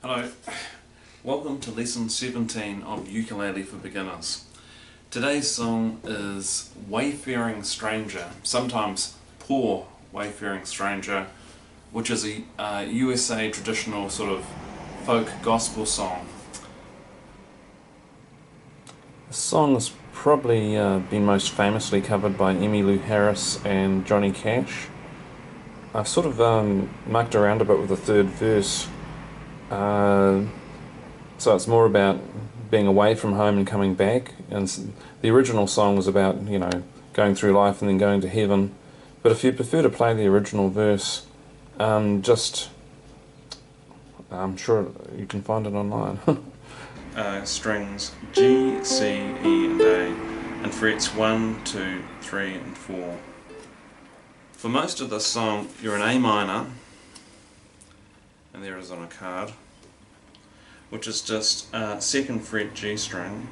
Hello, welcome to lesson 17 of Ukulele for Beginners. Today's song is Wayfaring Stranger, sometimes Poor Wayfaring Stranger, which is a USA traditional sort of folk gospel song. The song has probably been most famously covered by Emmylou Harris and Johnny Cash. I've sort of mucked around a bit with the third verse. So it's more about being away from home and coming back, and the original song was about, going through life and then going to heaven. But if you prefer to play the original verse, I'm sure you can find it online. Strings G, C, E and A, and frets 1, 2, 3 and 4. For most of this song you're in A minor, and there it is on a card, which is just 2nd fret G string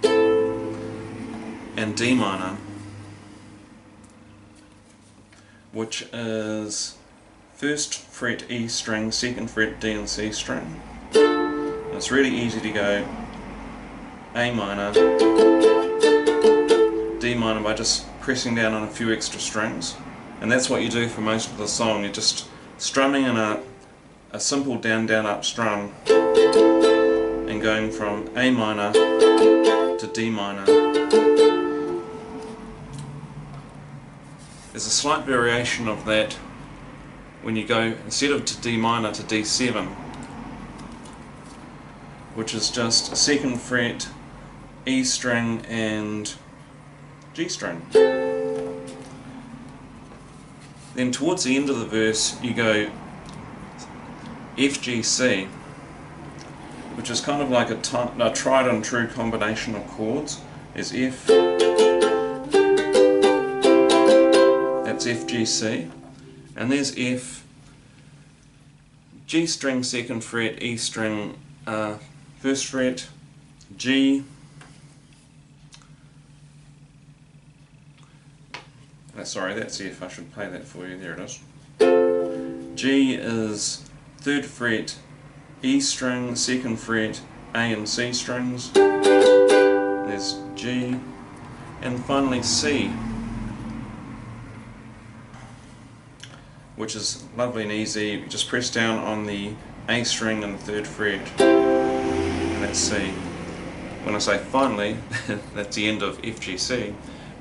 and D minor, which is 1st fret E string, 2nd fret D and C string. And it's really easy to go A minor, D minor by just pressing down on a few extra strings, and that's what you do for most of the song. You're just strumming in a simple down down up strum and going from A minor to D minor. There's a slight variation of that when you go, instead of to D minor, to D7, which is just a 2nd fret E string and G string. Then towards the end of the verse you go F, G, C, which is kind of like a tried and true combination of chords. There's F, that's F, G, C, and there's F, G string 2nd fret, E string 1st fret, G, sorry, that's F, I should play that for you, there it is. G is 3rd fret, E string, 2nd fret, A and C strings, there's G, and finally C, which is lovely and easy. You just press down on the A string and the 3rd fret, and that's C. When I say finally, that's the end of F, G, C.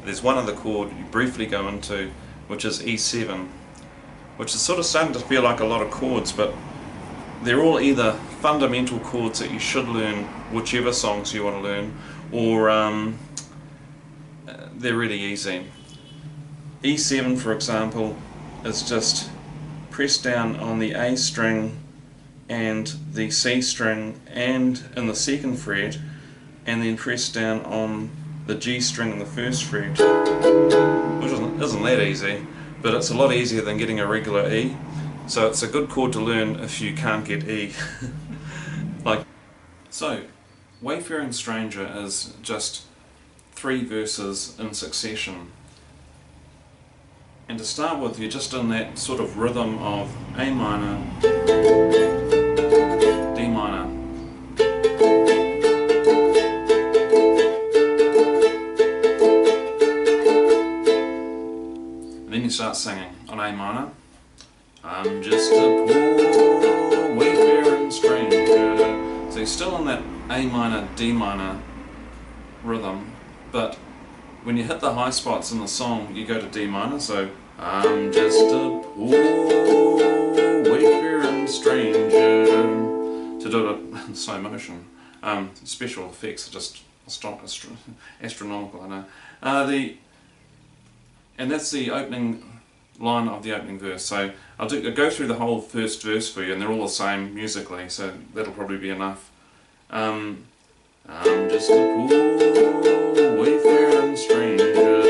There's one other chord you briefly go into, which is E7, which is sort of starting to feel like a lot of chords, but they're all either fundamental chords that you should learn whichever songs you want to learn, or they're really easy. E7, for example, is just press down on the A string and the C string and in the 2nd fret, and then press down on the G string in the 1st fret, which isn't that easy, but it's a lot easier than getting a regular E. So it's a good chord to learn if you can't get E. So, Wayfaring Stranger is just 3 verses in succession. And to start with, you're just in that sort of rhythm of A minor, D minor, and then you start singing on A minor. I'm just a poor wayfaring stranger. So you're still in that A minor, D minor rhythm, but when you hit the high spots in the song you go to D minor, so I'm just a poor wayfaring stranger. To do it in slow motion. Special effects are just astronomical, I know. And that's the opening line of the opening verse. So I'll go through the whole first verse for you, and they're all the same musically, so that'll probably be enough. I'm just a poor wayfaring stranger,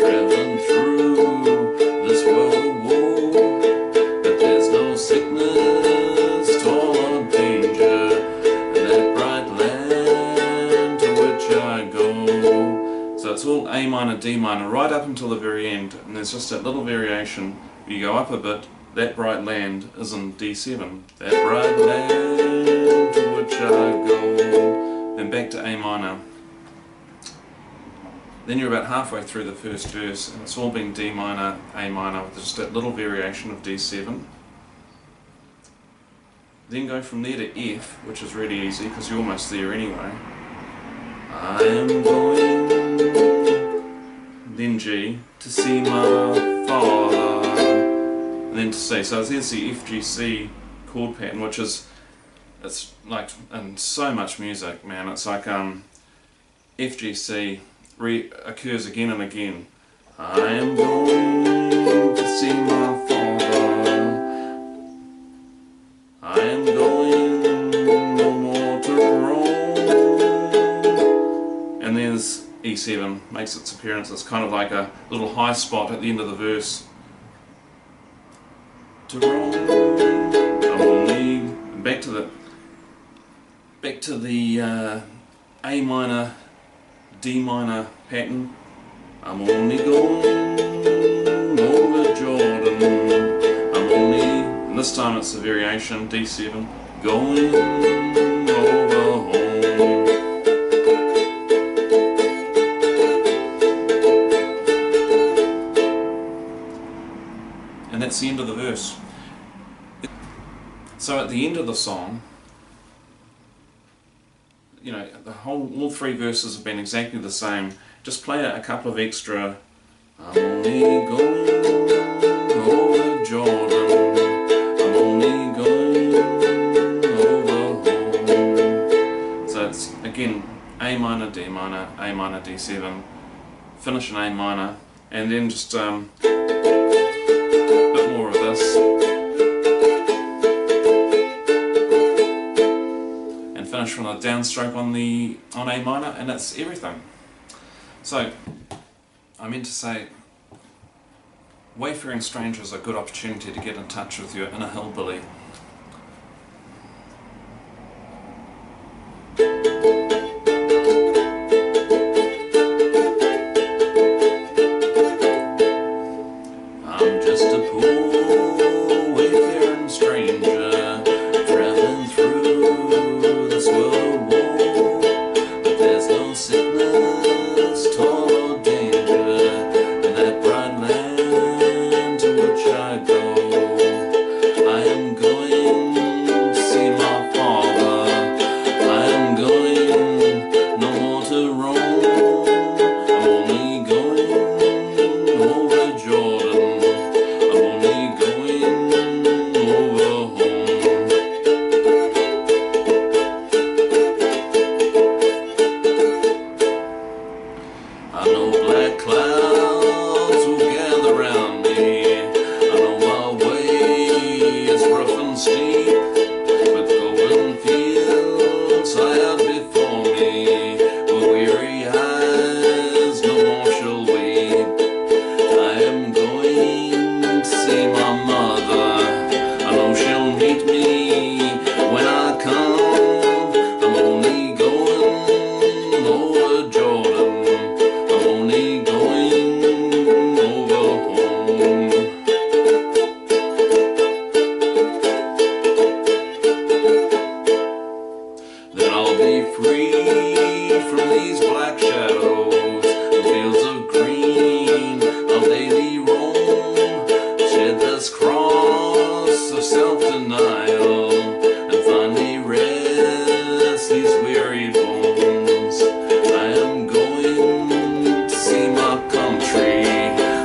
traveling through this world of woe, but there's no sickness, toil or danger in that bright land to which I go. So it's all A minor, D minor, right up until the very end, and there's just that little variation. You go up a bit, that bright land is in D7. That bright land to which I go. Then back to A minor. Then you're about halfway through the first verse and it's all been D minor, A minor with just that little variation of D7. Then go from there to F, which is really easy because you're almost there anyway. I am going, then G, to see my father, and then to C. So there's the F, G, C chord pattern, which is, it's like in so much music, man. It's like F, G, C occurs again and again. I am going to see my father. I am going no more to roam. And there's E7, makes its appearance. It's kind of like a little high spot at the end of the verse. To roam, I'm only back to the A minor, D minor pattern. I'm only going over Jordan. I'm only, and this time it's a variation, D7, going over home. And that's the end of the verse. So at the end of the song, you know, all three verses have been exactly the same. Just play a couple of extra. I'm only going over Jordan. I'm only going over home. So it's again A minor, D minor, A minor, D7. Finish in A minor, and then just a bit more of this. Finish from a downstroke on A minor, and that's everything. So I meant to say, Wayfaring Stranger is a good opportunity to get in touch with your inner hillbilly. I'm just a poor wayfaring stranger, traveling through this world war, but there's no sickness, toil or danger in that bright land to which I go. I am going to see my father. I am going no more to roam. I'm only going over Jordan. I'm only going over home. I know black clouds will gather round me. I know my way is rough and steep, but golden fields lie out before me, where weary eyes no more shall weep. I am going to see my mother. I know she'll meet me when I come. I'm only going over Jordan. I'm only going over home. Then I'll be free from these black shadows, the fields of green I'll daily roam, shed this cross of self-denial, and finally rest these weary bones. I am going to see my country,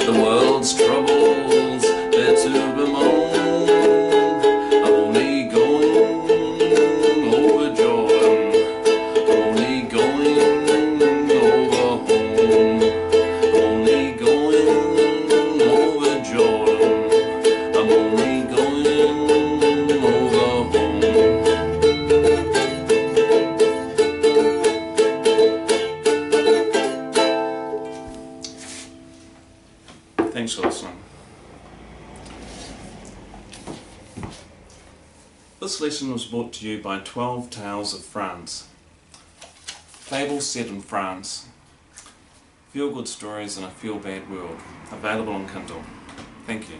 the world's troubles there to bemoan. I'm only going over Jordan. I'm only going over home. I'm only going over Jordan. I'm only going over home. Thanks for listening. This lesson was brought to you by 12 Tales of France. Fables set in France. Feel-good stories in a feel-bad world. Available on Kindle. Thank you.